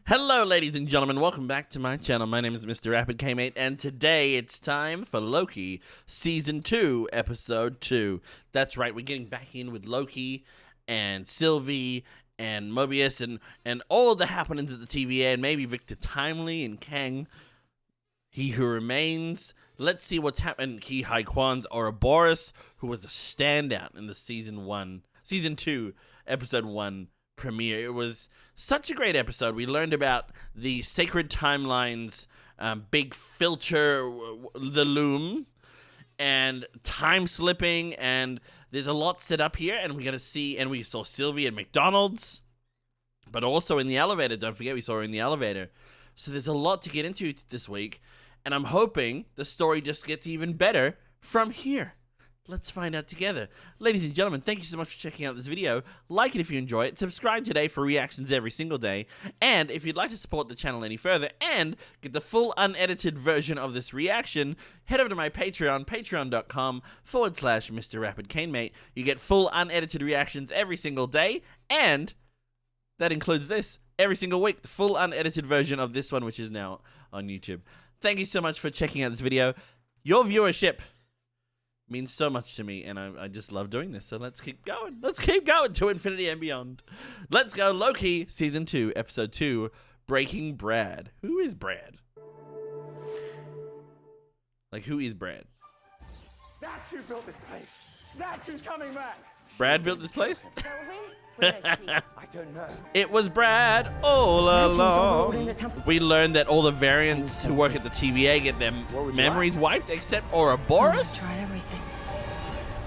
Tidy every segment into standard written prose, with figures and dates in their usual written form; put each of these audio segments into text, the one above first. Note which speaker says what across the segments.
Speaker 1: Hello ladies and gentlemen, welcome back to my channel. My name is Mr. Rapid K-Mate, and today it's time for Loki Season 2, Episode 2. That's right, we're getting back in with Loki and Sylvie and Mobius and all of the happenings at the TVA, and maybe Victor Timely and Kang, He Who Remains. Let's see what's happened. Ki Hai Kwan's Ouroboros, who was a standout in the Season 2, Episode 1 premiere. It was such a great episode. We learned about the sacred timelines, big filter, the loom, and time slipping, and there's a lot set up here, and we're going to see, and we saw Sylvie at McDonald's, but also in the elevator. Don't forget, we saw her in the elevator. So there's a lot to get into this week, and I'm hoping the story just gets even better from here. Let's find out together. Ladies and gentlemen, thank you so much for checking out this video. Like it if you enjoy it. Subscribe today for reactions every single day. And if you'd like to support the channel any further and get the full unedited version of this reaction, head over to my Patreon, patreon.com/Mr. Rapid K-Mate. You get full unedited reactions every single day. And that includes this every single week. The full unedited version of this one, which is now on YouTube. Thank you so much for checking out this video. Your viewership means so much to me, and I just love doing this. So let's keep going. Let's keep going to infinity and beyond. Let's go. Loki Season 2, Episode 2, Breaking Brad. Who is Brad? Like, who is Brad?
Speaker 2: That's who built this place. That's who's coming back.
Speaker 1: Brad built this place?
Speaker 2: I don't know.
Speaker 1: It was Brad all along. We learned that all the variants who work at the TVA get their memories wiped, except Ouroboros.
Speaker 3: Try everything.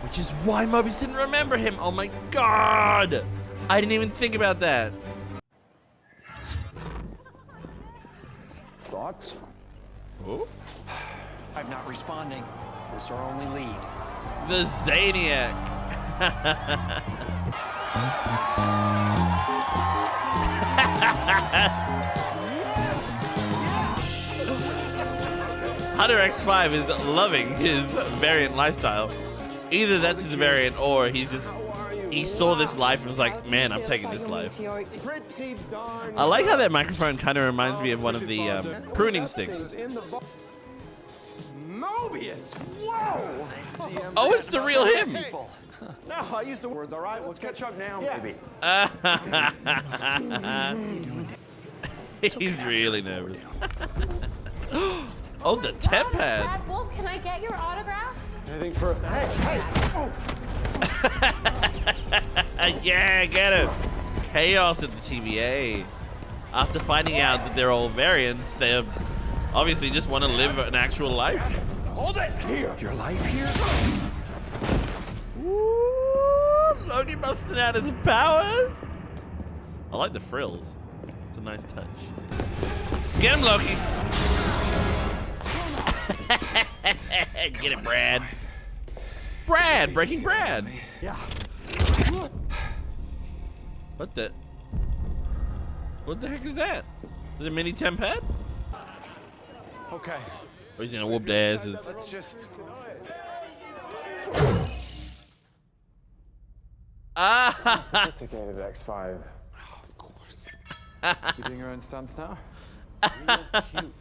Speaker 1: Which is why Mobius didn't remember him. Oh my god! I didn't even think about that.
Speaker 2: Thoughts?
Speaker 1: Oh?
Speaker 4: I'm not responding. It's our only lead.
Speaker 1: The Zaniac. Hunter X5 is loving his variant lifestyle. Either that's his variant, or he saw this life and was like, man, I'm taking this life. I like how that microphone kind of reminds me of one of the pruning sticks.
Speaker 2: Mobius! Whoa!
Speaker 4: Nice to see you.
Speaker 1: Oh, it's the real him.
Speaker 2: No, I used the words, all right? Let's catch up now, baby.
Speaker 1: He's really nervous. Oh, the temp pad.
Speaker 3: Brad Wolf, can I get your autograph?
Speaker 2: Anything for... Hey! Oh.
Speaker 1: Yeah, get it. Chaos at the TVA. After finding out that they're all variants, they obviously just want to live an actual life.
Speaker 2: Hold it! Here!
Speaker 4: Your life here?
Speaker 1: Ooh, Loki busting out his powers. I like the frills. It's a nice touch. Get him, Loki. Get it, Brad. Brad, Breaking Brad.
Speaker 2: Yeah.
Speaker 1: What the heck is that? Is it a mini temp pad?
Speaker 2: Okay.
Speaker 1: Or he's gonna whoop their asses.
Speaker 2: Let's just...
Speaker 1: Ah!
Speaker 2: Sophisticated X5. Oh, of course. You doing your own stunts now? Real cute.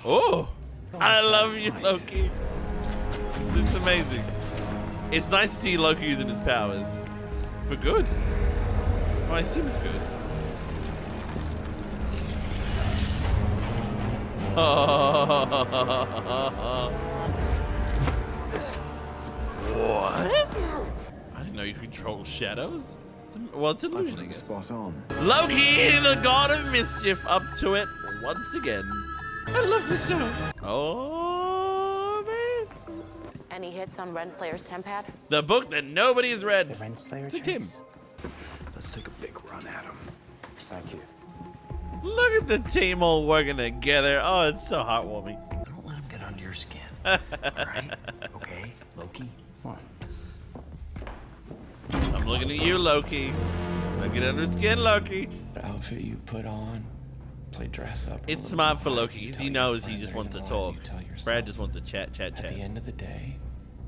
Speaker 1: Oh! I love you, Loki. This is amazing. It's nice to see Loki using his powers. For good. Well, I assume it's good. What? I didn't know you could control shadows. Well, it's an illusion, I guess.
Speaker 2: Spot on.
Speaker 1: Loki, the god of mischief, up to it once again. I love this show. Oh, man.
Speaker 3: Any hits on Renslayer's temp pad?
Speaker 1: The book that nobody has read.
Speaker 4: The Renslayer
Speaker 1: To Tim.
Speaker 4: trace? Let's take a big run at him.
Speaker 2: Thank you.
Speaker 1: Look at the team all working together. Oh, it's so heartwarming.
Speaker 4: Don't let him get under your skin. Alright? Okay, Loki? Come on.
Speaker 1: I'm looking at you, Loki. Don't get under his skin, Loki.
Speaker 5: The outfit you put on, play dress up.
Speaker 1: It's smart for Loki because he knows he just wants to talk. Brad just wants to chat.
Speaker 5: At the end of the day,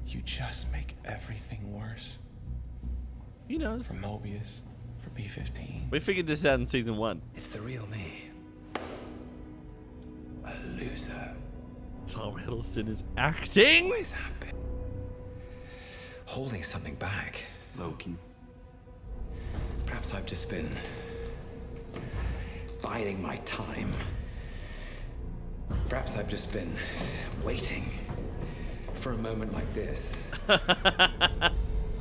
Speaker 5: you just make everything worse.
Speaker 1: He knows.
Speaker 5: For Mobius, for B-15.
Speaker 1: We figured this out in season 1.
Speaker 5: It's the real me. A loser.
Speaker 1: Tom Hiddleston is acting.
Speaker 5: Always have been. Holding something back.
Speaker 4: Loki.
Speaker 5: Perhaps I've just been biding my time. Perhaps I've just been waiting for a moment like this.
Speaker 2: That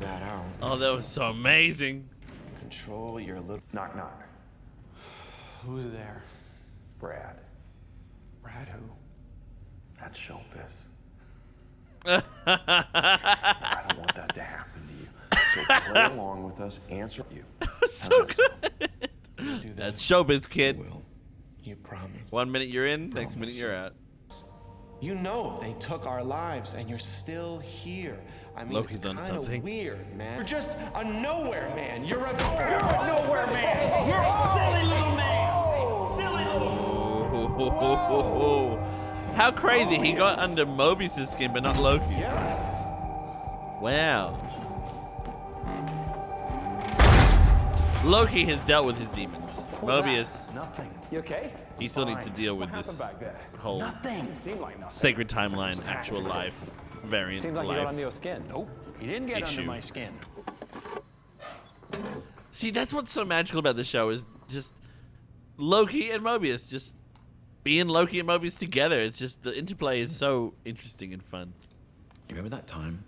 Speaker 2: out.
Speaker 1: Oh, that was so amazing.
Speaker 5: Control your little...
Speaker 2: Knock, knock.
Speaker 6: Who's there?
Speaker 2: Brad.
Speaker 6: Brad who?
Speaker 2: That's showbiz.
Speaker 6: I don't want that to happen to you. So play along with us, answer you.
Speaker 1: So good.
Speaker 5: Do
Speaker 1: That's
Speaker 5: this.
Speaker 1: showbiz, kid.
Speaker 5: Will. You promise.
Speaker 1: 1 minute you're in, next minute you're out.
Speaker 7: You know they took our lives, and you're still here. I mean,
Speaker 1: Loki's
Speaker 7: it's
Speaker 1: onto
Speaker 7: kind of
Speaker 1: something.
Speaker 7: weird, man. You're just a nowhere man. You're a
Speaker 8: Nowhere man. You're a silly little man. Silly little.
Speaker 1: How crazy, he got under Mobius' skin, but not Loki's.
Speaker 7: Yes.
Speaker 1: Wow. Loki has dealt with his demons. Mobius,
Speaker 6: Nothing.
Speaker 2: You okay?
Speaker 1: he still needs to deal with
Speaker 2: What
Speaker 1: this
Speaker 2: happened back there?
Speaker 1: whole
Speaker 6: Nothing.
Speaker 2: Seemed like nothing.
Speaker 1: sacred timeline, actual life variant
Speaker 2: Seems like you got
Speaker 1: life.
Speaker 2: under your skin.
Speaker 6: Nope. He didn't get
Speaker 1: Issue.
Speaker 6: under my skin.
Speaker 1: See, that's what's so magical about the show is just Loki and Mobius just being Loki and Mobius together. It's just the interplay is so interesting and fun.
Speaker 9: You remember that time?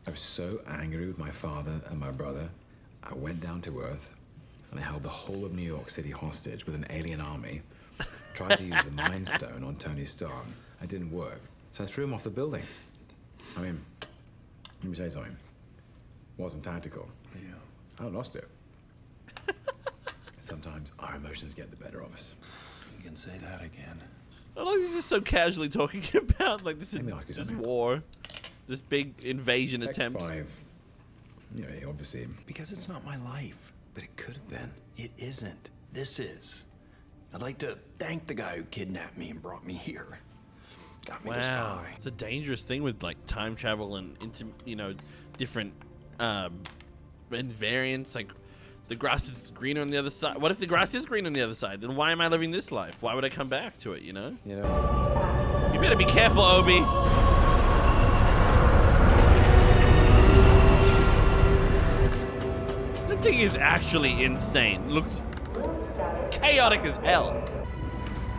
Speaker 9: I was so angry with my father and my brother. I went down to Earth and I held the whole of New York City hostage with an alien army. Tried to use the Mind Stone on Tony Stark. It didn't work. So I threw him off the building. I mean, let me say something. Wasn't tactical.
Speaker 6: Yeah.
Speaker 9: I lost it. Sometimes our emotions get the better of us.
Speaker 6: You can say that again.
Speaker 1: I like this is so casually talking about like this,
Speaker 9: Let me ask you
Speaker 1: this
Speaker 9: something.
Speaker 1: war, this big invasion attempt.
Speaker 9: X5, you know, obviously,
Speaker 6: Because it's not my life.
Speaker 9: but it could have been.
Speaker 6: It isn't. This is. I'd like to thank the guy who kidnapped me and brought me here. Got me this
Speaker 1: Wow,
Speaker 6: guy.
Speaker 1: it's a dangerous thing with like time travel and different variants. Like the grass is greener on the other side. What if the grass is green on the other side? Then why am I living this life? Why would I come back to it? You know?
Speaker 2: You know.
Speaker 1: You better be careful, Obi. The thing is actually insane. Looks chaotic as hell.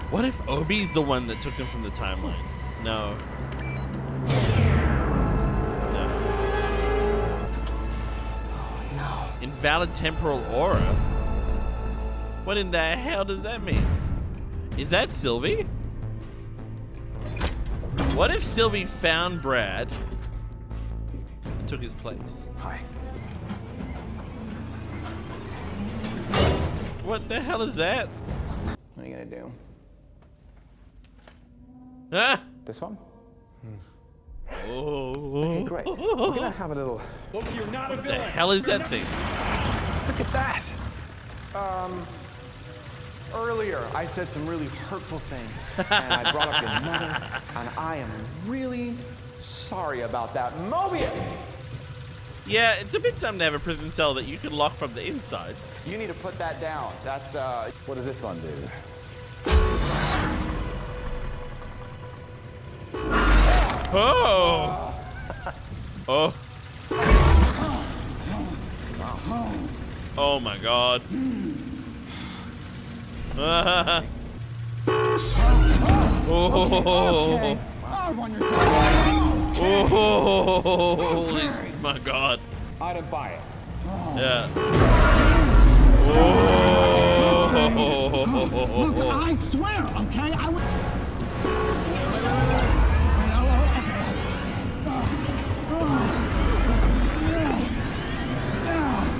Speaker 1: What if Obi's the one that took them from the timeline? No. No.
Speaker 8: No.
Speaker 1: Invalid temporal aura? What in the hell does that mean? Is that Sylvie? What if Sylvie found Brad and took his place?
Speaker 6: Hi.
Speaker 1: What the hell is that?
Speaker 2: What are you gonna do?
Speaker 1: Ah!
Speaker 2: This one?
Speaker 1: Oh.
Speaker 2: Okay, great. We're gonna have a little.
Speaker 1: What the hell is that thing?
Speaker 2: Look at that. Earlier I said some really hurtful things, and I brought up your mother, and I am really sorry about that. Mobius!
Speaker 1: Yeah, it's a bit dumb to have a prison cell that you can lock from the inside.
Speaker 2: You need to put that down. That's what does this one do?
Speaker 1: Oh! Oh. Oh my god. Oh. Oh, holy, my god.
Speaker 2: I didn't buy it.
Speaker 1: Yeah.
Speaker 8: Look, I swear, okay? I would.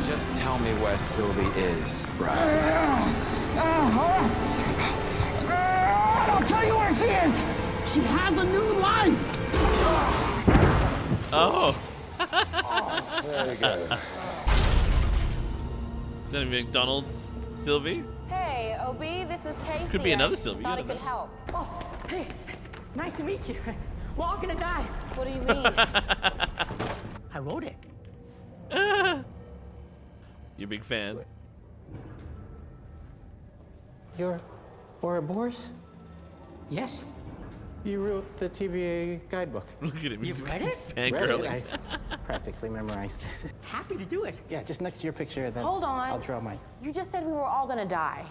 Speaker 2: Just tell me where Sylvie is, Brad.
Speaker 8: I'll tell you where she is. She has a new life.
Speaker 1: Oh.
Speaker 2: There you go.
Speaker 1: Is that McDonald's Sylvie?
Speaker 3: Hey, OB, this is Casey.
Speaker 1: Could be another Sylvie,
Speaker 3: Thought
Speaker 1: you
Speaker 3: I
Speaker 1: don't
Speaker 3: could
Speaker 1: know.
Speaker 3: help.
Speaker 10: Oh, hey, nice to meet you. We're all gonna die.
Speaker 3: What do you mean?
Speaker 10: I wrote it.
Speaker 1: You a big fan?
Speaker 11: You're Ouroboros?
Speaker 10: Yes.
Speaker 11: You wrote the TVA guidebook.
Speaker 1: Look at him.
Speaker 10: You've read it?
Speaker 11: Read it. I practically memorized it.
Speaker 10: Happy to do it.
Speaker 11: Yeah, just next to your picture, then
Speaker 3: Hold on.
Speaker 11: I'll draw mine.
Speaker 3: You just said we were all gonna die.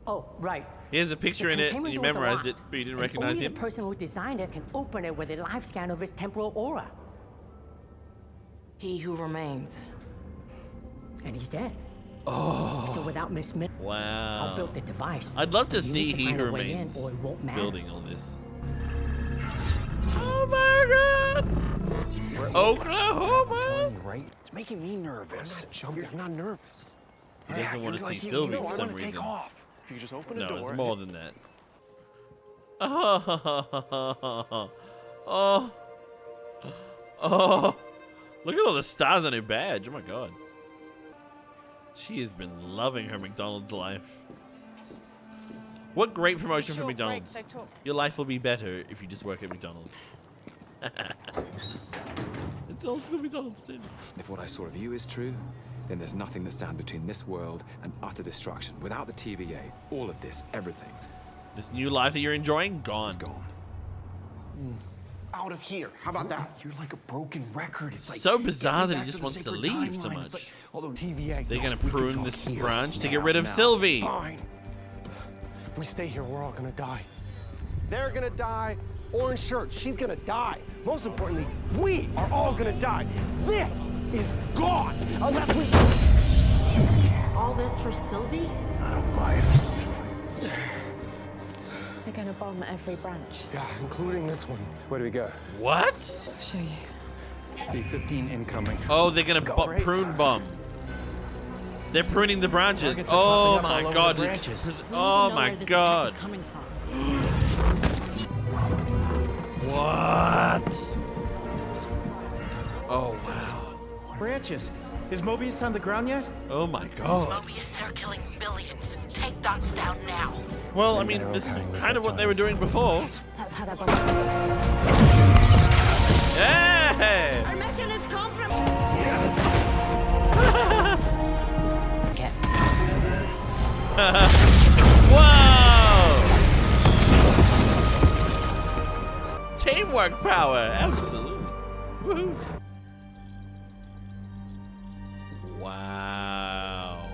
Speaker 10: Oh, right.
Speaker 1: He has a picture
Speaker 10: The
Speaker 1: in it, and
Speaker 10: containment
Speaker 1: you
Speaker 10: doors are
Speaker 1: memorized it,
Speaker 10: locked,
Speaker 1: but you didn't
Speaker 10: and
Speaker 1: recognize
Speaker 10: only
Speaker 1: him.
Speaker 10: the person who designed it can open it with a live scan of his temporal aura.
Speaker 3: He who remains.
Speaker 10: And he's dead.
Speaker 1: Oh.
Speaker 10: So without Miss Smith, I
Speaker 1: Wow.
Speaker 10: built the device.
Speaker 1: I'd love to
Speaker 10: You
Speaker 1: see
Speaker 10: need to
Speaker 1: He
Speaker 10: find
Speaker 1: Who
Speaker 10: a way in,
Speaker 1: Remains
Speaker 10: or it won't matter.
Speaker 1: building all this. Oh my god! Oklahoma!
Speaker 6: Right? It's making me nervous.
Speaker 7: Jumpy, I'm not nervous.
Speaker 1: He doesn't want to see
Speaker 6: you
Speaker 1: Sylvie
Speaker 6: know
Speaker 1: for
Speaker 6: I
Speaker 1: some
Speaker 6: want to
Speaker 1: reason.
Speaker 6: take off.
Speaker 7: If you just open
Speaker 1: No,
Speaker 7: a door.
Speaker 1: it's more than that. Oh. Oh. Oh. Look at all the stars on her badge. Oh my god. She has been loving her McDonald's life. What great promotion for McDonald's. Your life will be better if you just work at McDonald's. It's old school McDonald's too.
Speaker 9: If what I saw of you is true, then there's nothing that stands between this world and utter destruction. Without the TVA, all of this, everything,
Speaker 1: This new life that you're enjoying, gone.
Speaker 9: is gone.
Speaker 7: Out of here. How about that?
Speaker 6: You're like a broken record. It's like
Speaker 1: So bizarre that he
Speaker 6: back
Speaker 1: just
Speaker 6: the
Speaker 1: wants to
Speaker 6: sacred
Speaker 1: leave so
Speaker 6: timeline.
Speaker 1: much.
Speaker 6: It's like, although TVA,
Speaker 1: They're
Speaker 6: no,
Speaker 1: gonna
Speaker 6: we could
Speaker 1: prune
Speaker 6: go
Speaker 1: this
Speaker 6: here,
Speaker 1: branch to
Speaker 6: now,
Speaker 1: get rid of
Speaker 6: now.
Speaker 1: Sylvie.
Speaker 7: Fine. If we stay here, we're all gonna die. They're gonna die. Orange shirt, she's gonna die. Most importantly, we are all gonna die. This is gone unless we.
Speaker 3: All this for Sylvie?
Speaker 6: I don't buy it.
Speaker 3: They're gonna bomb every branch.
Speaker 7: Yeah, including this one. Where do we go?
Speaker 1: What?
Speaker 3: I'll show you.
Speaker 6: B-15 incoming.
Speaker 1: Oh, they're gonna
Speaker 7: Right.
Speaker 1: prune bomb. They're pruning the branches.
Speaker 7: Targets are
Speaker 1: Oh
Speaker 7: popping up
Speaker 1: my
Speaker 7: all over
Speaker 1: god.
Speaker 7: the branches.
Speaker 1: Oh my god.
Speaker 3: Coming from.
Speaker 1: What? Oh wow.
Speaker 12: Branches. Is Mobius on the ground yet?
Speaker 1: Oh my god.
Speaker 3: Mobius, they're killing billions. Take dots down now.
Speaker 1: Well, I mean, this is kind of what they were doing before.
Speaker 3: That's how they're bombing.
Speaker 1: Hey!
Speaker 10: Our mission is compromised.
Speaker 3: Get.
Speaker 1: Whoa! Teamwork power, absolutely. Woohoo! Wow.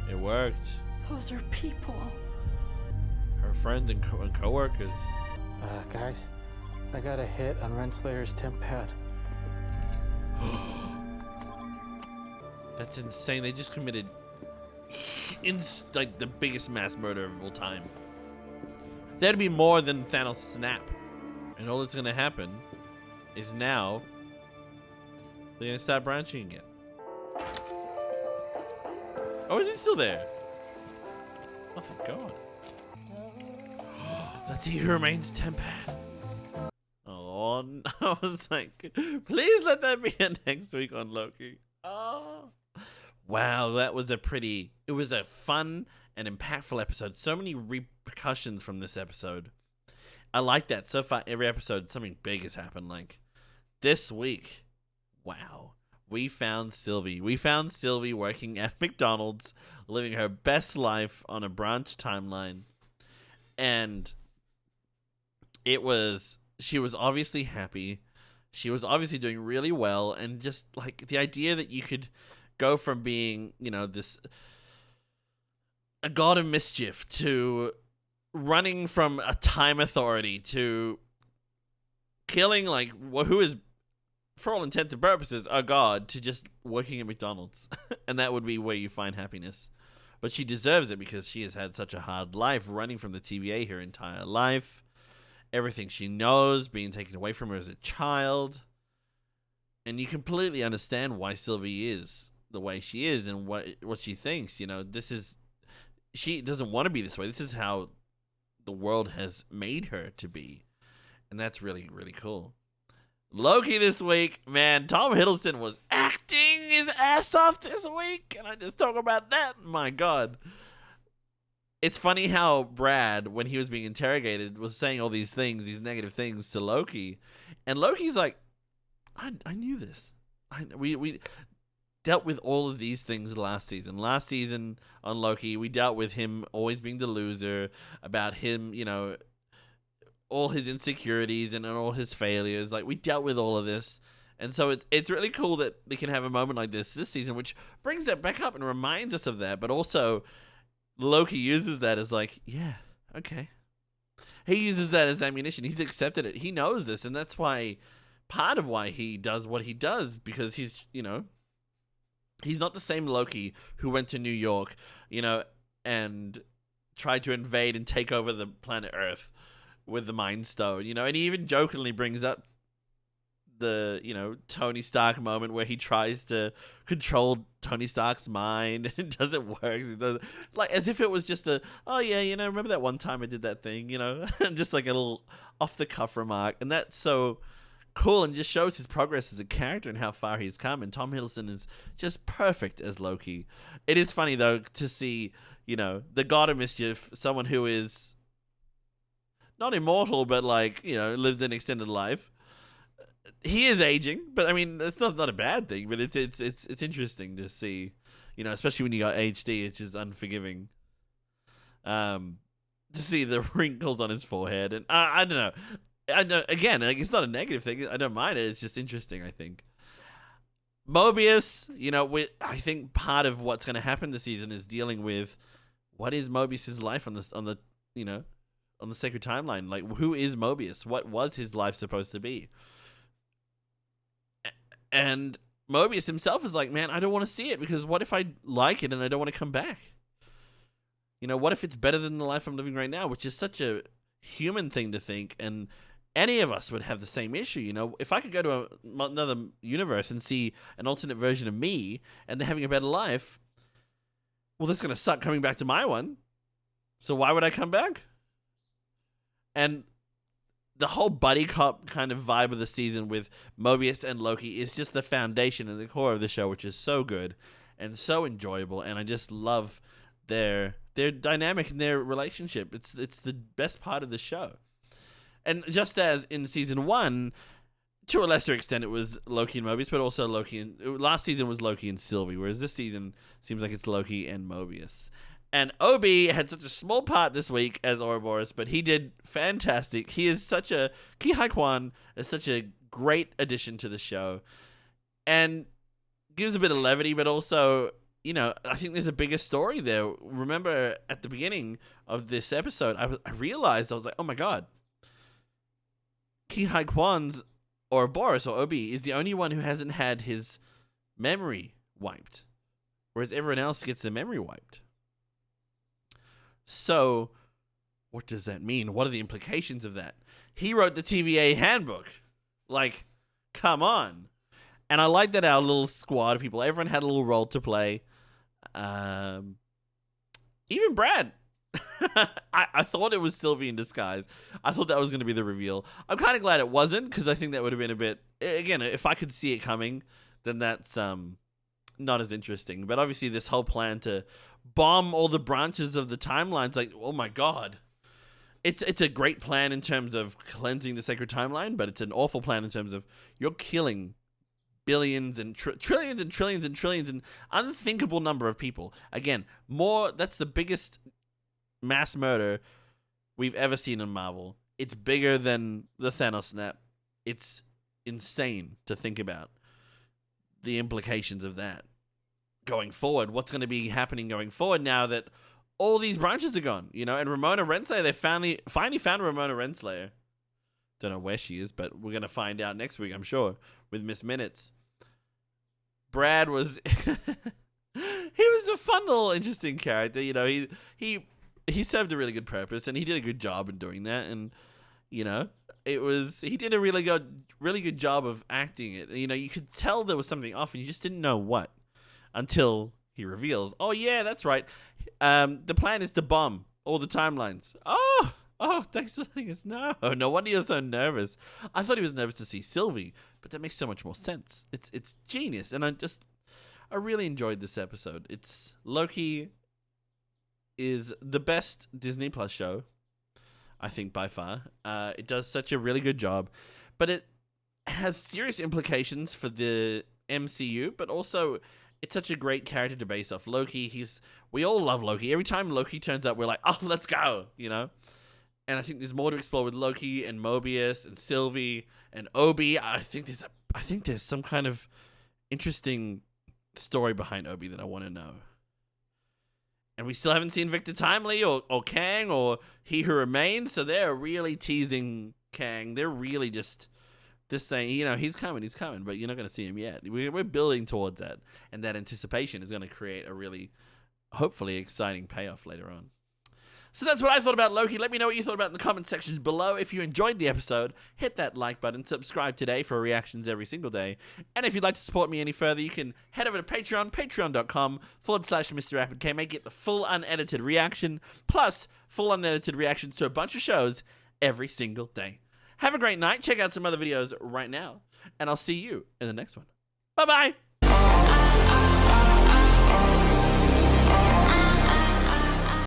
Speaker 1: It worked.
Speaker 3: Those are people.
Speaker 1: Her friends and co-workers.
Speaker 11: Guys, I got a hit on Renslayer's temp pad.
Speaker 1: That's insane. They just committed like the biggest mass murder of all time. That'd be more than Thanos' snap. And all that's gonna happen is now they're gonna start branching again. Oh, is it still there? Oh, thank God. That's He Who Remains temp pad. Oh, no. I was like, please let that be a next week on Loki. Oh. Wow, that was it was a fun and impactful episode. So many repercussions from this episode. I like that. So far, every episode, something big has happened. Like, this week, wow, we found Sylvie. We found Sylvie working at McDonald's, living her best life on a branch timeline. And she was obviously happy. She was obviously doing really well. And just, like, the idea that you could go from being, you know, a god of mischief to running from a time authority to killing, like, who is, for all intents and purposes, a god, to just working at McDonald's. And that would be where you find happiness. But she deserves it because she has had such a hard life, running from the TVA her entire life. Everything she knows being taken away from her as a child. And you completely understand why Sylvie is the way she is and what she thinks. You know, she doesn't want to be this way. This is how the world has made her to be. And that's really, really cool. Loki this week, man, Tom Hiddleston was acting his ass off this week. Can I just talk about that? My God. It's funny how Brad, when he was being interrogated, was saying all these things, these negative things to Loki. And Loki's like, I knew this. dealt with all of these things last season. Last season on Loki, we dealt with him always being the loser, about him, you know, all his insecurities and all his failures. Like, we dealt with all of this. And so it's really cool that we can have a moment like this season, which brings that back up and reminds us of that. But also, Loki uses that as like, yeah, okay. He uses that as ammunition. He's accepted it. He knows this, and that's why, part of why he does what he does, because he's, you know, he's not the same Loki who went to New York, you know, and tried to invade and take over the planet Earth with the Mind Stone, you know, and he even jokingly brings up the, you know, Tony Stark moment where he tries to control Tony Stark's mind and it doesn't work. He does, like, as if it was just a, oh yeah, you know, remember that one time I did that thing, you know, just like a little off the cuff remark. And that's so cool and just shows his progress as a character and how far he's come. And Tom Hiddleston is just perfect as Loki. It is funny though to see, you know, the God of Mischief, someone who is not immortal, but like, you know, lives an extended life. He is aging, but I mean, it's not a bad thing. But it's interesting to see, you know, especially when you got HD, which is unforgiving. To see the wrinkles on his forehead, and I don't know. I know, again, like, it's not a negative thing. I don't mind it. It's just interesting, I think. Mobius, you know, I think part of what's going to happen this season is dealing with what is Mobius's life on the you know, on the sacred timeline. Like, who is Mobius? What was his life supposed to be? And Mobius himself is like, man, I don't want to see it, because what if I like it and I don't want to come back? You know, what if it's better than the life I'm living right now? Which is such a human thing to think, and any of us would have the same issue. You know, if I could go to another universe and see an alternate version of me and they're having a better life, well, that's going to suck coming back to my one. So why would I come back? And the whole buddy cop kind of vibe of the season with Mobius and Loki is just the foundation and the core of the show, which is so good and so enjoyable. And I just love their dynamic and their relationship. It's the best part of the show. And just as in season 1, to a lesser extent, it was Loki and Mobius, but also last season was Loki and Sylvie, whereas this season seems like it's Loki and Mobius. And Obi had such a small part this week as Ouroboros, but he did fantastic. He is such a... Ki Hai Kwan is such a great addition to the show. And gives a bit of levity, but also, you know, I think there's a bigger story there. Remember, at the beginning of this episode, I realized, I was like, oh my god. Ki Hai Kwan's Ouroboros, or Obi, is the only one who hasn't had his memory wiped. Whereas everyone else gets their memory wiped. So, what does that mean? What are the implications of that? He wrote the TVA handbook. Like, come on. And I like that our little squad of people, everyone had a little role to play. Even Brad. I thought it was Sylvie in disguise. I thought that was going to be the reveal. I'm kind of glad it wasn't, because I think that would have been a bit... Again, if I could see it coming, then that's not as interesting. But obviously this whole plan to bomb all the branches of the timelines, like, oh my god. It's a great plan in terms of cleansing the sacred timeline, but it's an awful plan in terms of you're killing billions and trillions and trillions and trillions and unthinkable number of people. Again, that's the biggest mass murder we've ever seen in Marvel. It's bigger than the Thanos snap. It's insane to think about the implications of that going forward. What's going to be happening going forward now that all these branches are gone, you know? And Ramona Renslayer, they finally found Ramona Renslayer. Don't know where she is, but we're going to find out next week, I'm sure, with Miss Minutes. Brad was... he was a fun little interesting character, you know? He served a really good purpose, and he did a good job in doing that. And, you know, he did a really good job of acting it. You know, you could tell there was something off, and you just didn't know what until he reveals, oh yeah, that's right. The plan is to bomb all the timelines. Oh, thanks for letting us know. No wonder you're so nervous. I thought he was nervous to see Sylvie, but that makes so much more sense. It's genius, and I really enjoyed this episode. Loki is the best Disney Plus show, I think, by far. It does such a really good job, but it has serious implications for the MCU, but also it's such a great character to base off. Loki, we all love Loki. Every time Loki turns up, we're like, oh, let's go, you know? And I think there's more to explore with Loki and Mobius and Sylvie and Obi. I think there's some kind of interesting story behind Obi that I want to know. And we still haven't seen Victor Timely or Kang or He Who Remains, so they're really teasing Kang. They're really just saying, you know, he's coming, but you're not going to see him yet. We're building towards that, and that anticipation is going to create a really, hopefully, exciting payoff later on. So that's what I thought about Loki. Let me know what you thought about in the comment sections below. If you enjoyed the episode, hit that like button, subscribe today for reactions every single day. And if you'd like to support me any further, you can head over to Patreon, patreon.com/MrRapidKmate, get the full unedited reaction, plus full unedited reactions to a bunch of shows every single day. Have a great night. Check out some other videos right now, and I'll see you in the next one. Bye-bye.